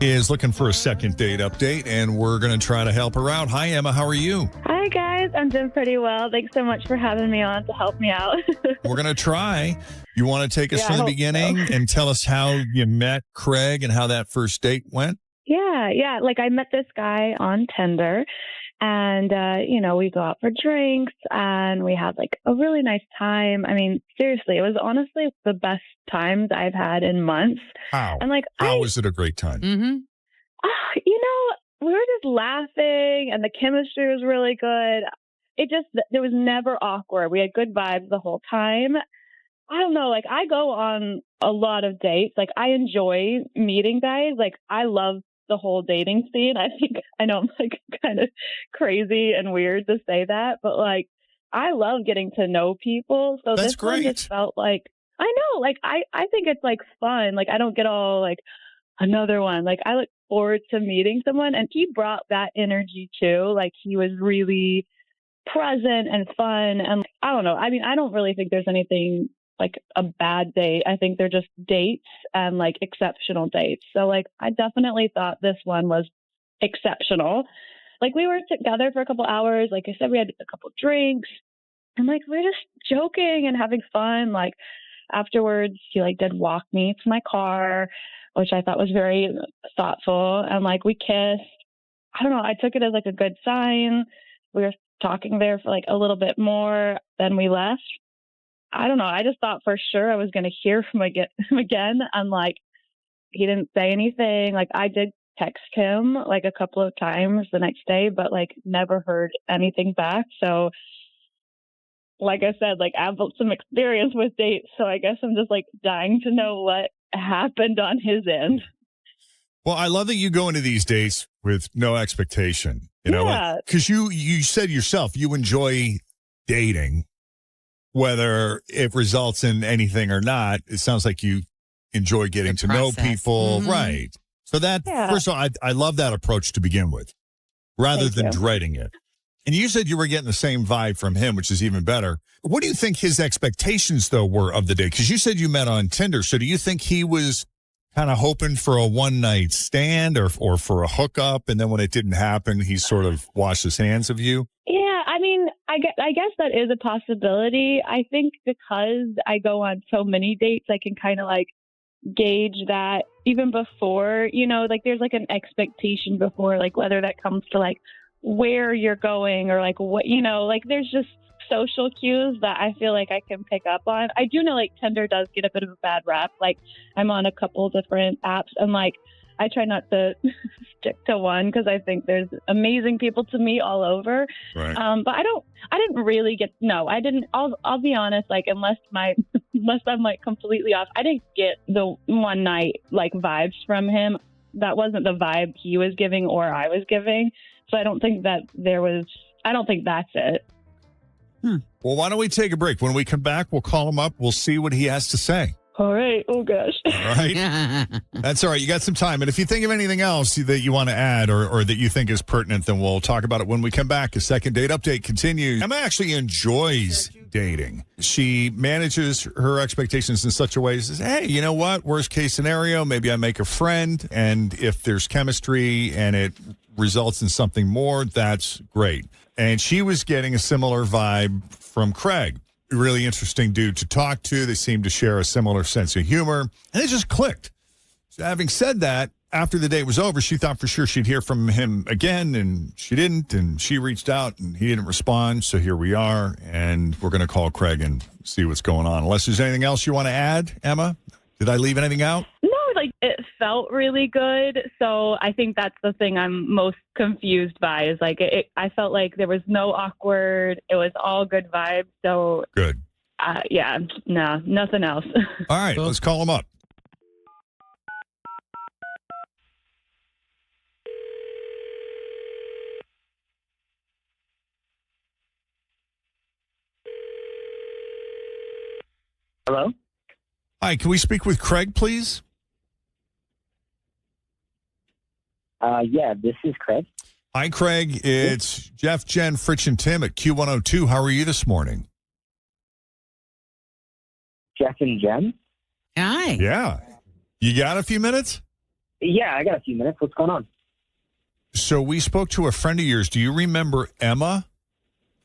is looking for a second date update, and we're going to try to help her out. Hi, Emma. How are you? Hi, guys. I'm doing pretty well. Thanks so much for having me on to help me out. We're going to try. You want to take us Yeah, from I the hope beginning so. and tell us how you met Craig and how that first date went? Yeah. Like, I met this guy on Tinder, and, we go out for drinks, and we had, like, a really nice time. I mean, seriously, it was honestly the best times I've had in months. How? And, like, How was it a great time? Mm-hmm. we were just laughing, and the chemistry was really good. There was never awkward. We had good vibes the whole time. I don't know, like, I go on a lot of dates. Like, I enjoy meeting guys. Like, I love the whole dating scene. I know I'm, like, kind of crazy and weird to say that, but, like, I love getting to know people. So That's this one great. just felt like, I know, like, I think it's, like, fun. Like, I don't get all, like, another one. Like, I look forward to meeting someone, and he brought that energy too. Like, he was really present and fun. And I don't know. I mean, I don't really think there's anything like a bad date. I think they're just dates and like exceptional dates. So like, I definitely thought this one was exceptional. Like, we were together for a couple hours. Like I said, we had a couple drinks, and like, we were just joking and having fun. Like, afterwards, he like did walk me to my car, which I thought was very thoughtful. And like, we kissed. I don't know. I took it as like a good sign. We were talking there for like a little bit more. Then we left. I don't know. I just thought for sure I was going to hear from him again. And like, he didn't say anything. Like, I did text him like a couple of times the next day, but like never heard anything back. So like I said, like, I've built some experience with dates. So I guess I'm just like dying to know what happened on his end. Well, I love that you go into these dates with no expectation, Yeah. because you said yourself, you enjoy dating, whether it results in anything or not. It sounds like you enjoy getting to know people. Mm-hmm. Right. So that, Yeah. first of all, I love that approach to begin with, rather Thank than you. dreading it. And you said you were getting the same vibe from him, which is even better. What do you think his expectations, though, were of the date? Because you said you met on Tinder. So do you think he was kind of hoping for a one-night stand or for a hookup, and then when it didn't happen, he sort of washed his hands of you? Yeah, I mean, I guess that is a possibility. I think because I go on so many dates, I can kind of like gauge that even before, like, there's like an expectation before, like, whether that comes to like where you're going or like what, like, there's just social cues that I feel like I can pick up on. I do know like Tinder does get a bit of a bad rap. Like, I'm on a couple different apps, and like, I try not to stick to one because I think there's amazing people to meet all over. Right. But I didn't really I didn't, I'll be honest, like, unless I'm like completely off, I didn't get the one night like vibes from him. That wasn't the vibe he was giving or I was giving. So I don't think that's it. Well, why don't we take a break? When we come back, we'll call him up. We'll see what he has to say. All right. Oh, gosh. All right. That's all right. You got some time. And if you think of anything else that you want to add or that you think is pertinent, then we'll talk about it when we come back. A second date update continues. Emma actually enjoys dating. She manages her expectations in such a way, says, hey, you know what? Worst case scenario, maybe I make a friend. And if there's chemistry and it results in something more, that's great. And she was getting a similar vibe from Craig. Really interesting dude to talk to. They seemed to share a similar sense of humor, and it just clicked. So having said that, after the date was over, she thought for sure she'd hear from him again, and she didn't, and she reached out, and he didn't respond, so here we are, and we're going to call Craig and see what's going on. Unless there's anything else you want to add, Emma? Did I leave anything out? No, like, it felt really good. So I think that's the thing I'm most confused by is like, I felt like there was no awkward. It was all good vibes. So Good. yeah, no, nothing else. All right, let's call him up. Hello? Hi, can we speak with Craig, please? Yeah, this is Craig. Hi, Craig. It's Jeff, Jenn, Fritch, and Tim at Q102. How are you this morning? Jeff and Jen? Hi. Yeah. You got a few minutes? Yeah, I got a few minutes. What's going on? So we spoke to a friend of yours. Do you remember Emma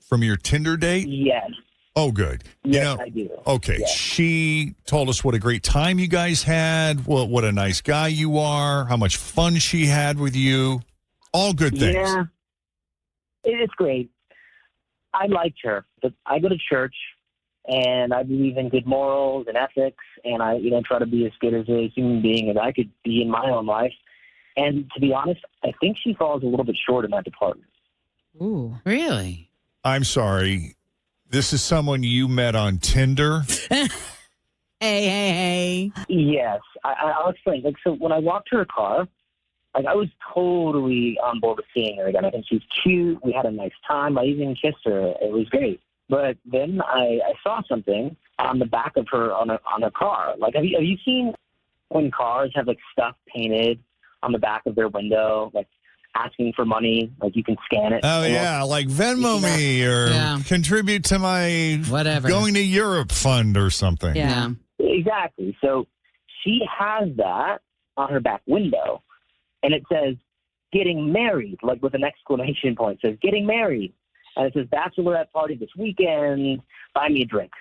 from your Tinder date? Yes. Oh, good. Yes, I do. Okay. Yeah. She told us what a great time you guys had, what a nice guy you are, how much fun she had with you. All good things. Yeah, it's great. I liked her, but I go to church, and I believe in good morals and ethics, and I, try to be as good as a human being as I could be in my own life. And to be honest, I think she falls a little bit short in that department. Ooh, really? I'm sorry. This is someone you met on Tinder? Hey. Yes, I'll explain. So when I walked to her car, I was totally on board with seeing her again. I think she's cute. We had a nice time. I even kissed her. It was great. But then I saw something on the back of her on a car. Have you seen when cars have stuff painted on the back of their window, asking for money, you can scan it? Oh, yeah, like Venmo me or contribute to my whatever going to Europe fund or something. Yeah. Exactly. So she has that on her back window, and it says getting married, with an exclamation point. It says getting married. And it says bachelorette party this weekend, buy me a drink.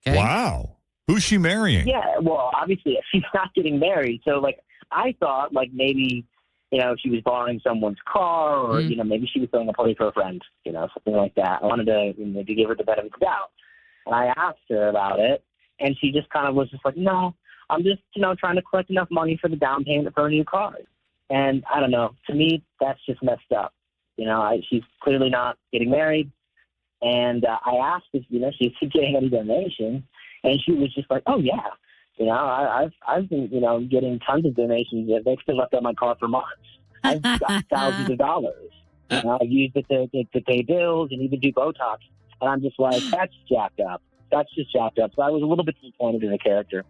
Okay. Wow. Who's she marrying? Yeah, well, obviously she's not getting married. So I thought maybe, she was borrowing someone's car or, maybe she was throwing a party for a friend, something like that. I wanted to give her the benefit of the doubt. And I asked her about it, and she just kind of was just no, I'm just, trying to collect enough money for the down payment for a new car. And I don't know, to me, that's just messed up. She's clearly not getting married. And I asked if, she's getting any donation, and she was just oh, yeah. I've been, getting tons of donations. They've been left on my car for months. I've got thousands of dollars. I've used it to pay bills and even do Botox. And I'm just that's jacked up. That's just jacked up. So I was a little bit disappointed in the character.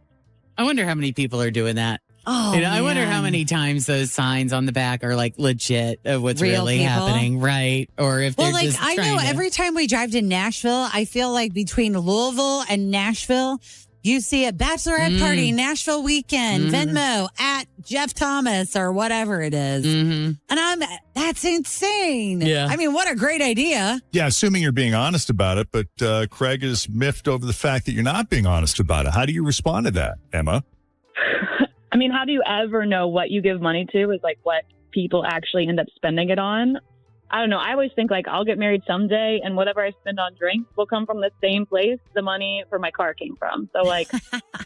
I wonder how many people are doing that. Oh, I wonder how many times those signs on the back are legit of what's Real really people? happening, right? Or if they're just I trying know to... every time we drive to Nashville, I feel between Louisville and Nashville, you see a bachelorette party, Nashville weekend, Venmo at Jeff Thomas or whatever it is. And that's insane. Yeah. I mean, what a great idea. Yeah, assuming you're being honest about it, but Craig is miffed over the fact that you're not being honest about it. How do you respond to that, Emma? I mean, how do you ever know what you give money to is what people actually end up spending it on? I don't know. I always think I'll get married someday, and whatever I spend on drinks will come from the same place the money for my car came from. So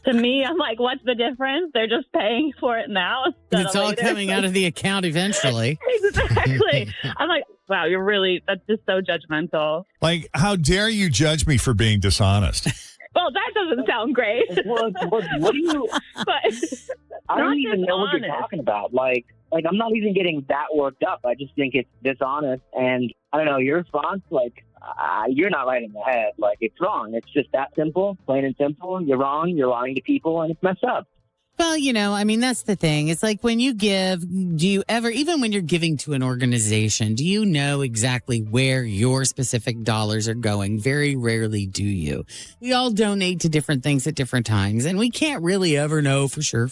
to me, I'm what's the difference? They're just paying for it now. It's all coming out of the account eventually. Exactly. I'm wow, that's just so judgmental. How dare you judge me for being dishonest? Well, that doesn't sound great. What do you? But I don't even know what you're dishonest. talking about. I'm not even getting that worked up. I just think it's dishonest. And I don't know, your response, you're not right in the head. It's wrong. It's just that simple, plain and simple. You're wrong. You're lying to people, and it's messed up. Well, that's the thing. It's when you give, do you ever, even when you're giving to an organization, do you know exactly where your specific dollars are going? Very rarely do you. We all donate to different things at different times, and we can't really ever know for sure.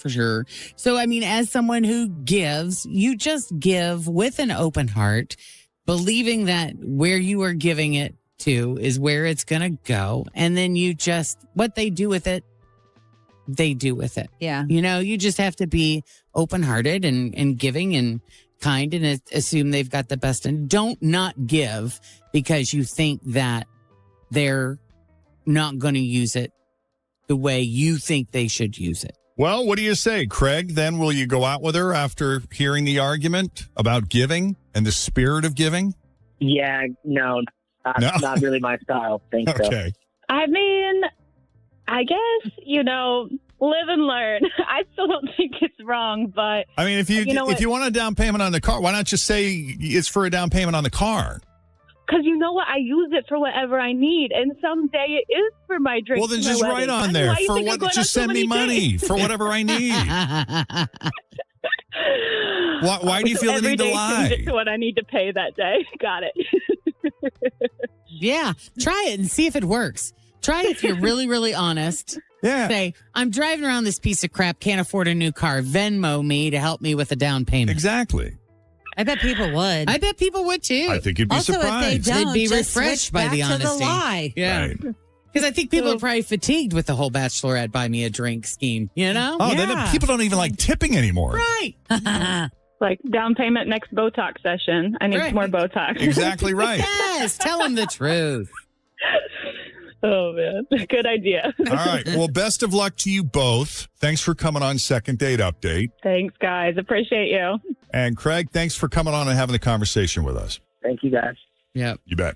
So, as someone who gives, you just give with an open heart, believing that where you are giving it to is where it's going to go. And then what they do with it, they do with it. Yeah. You just have to be open-hearted and giving and kind and assume they've got the best. And don't not give because you think that they're not going to use it the way you think they should use it. Well, what do you say, Craig? Then will you go out with her after hearing the argument about giving and the spirit of giving? Yeah, no, not really my style. Think so. Okay. I mean, I guess, live and learn. I still don't think it's wrong, but I mean, if you want a down payment on the car, why not just say it's for a down payment on the car? because you know what? I use it for whatever I need, and someday it is for my drink. Well, then just write on there for what? Just send me money for whatever I need. Why do you feel the need to lie? Change it to what I need to pay that day. Got it. Yeah, try it and see if it works. Try if you're really, really honest. Yeah. Say, I'm driving around this piece of crap, can't afford a new car. Venmo me to help me with a down payment. Exactly. I bet people would. I bet people would too. I think you'd be also, surprised. if they don't, They'd be just refreshed switch by back the to honesty. the lie. Yeah. Right. Because I think people are probably fatigued with the whole Bachelorette buy me a drink scheme, you know? Oh, Yeah. people don't even like tipping anymore. Right. Like down payment next Botox session. I need Right. some more Botox. Exactly right. Yes, tell them the truth. Oh, man. Good idea. All right. Well, best of luck to you both. Thanks for coming on Second Date Update. Thanks, guys. Appreciate you. And Craig, thanks for coming on and having the conversation with us. Thank you, guys. Yep. You bet.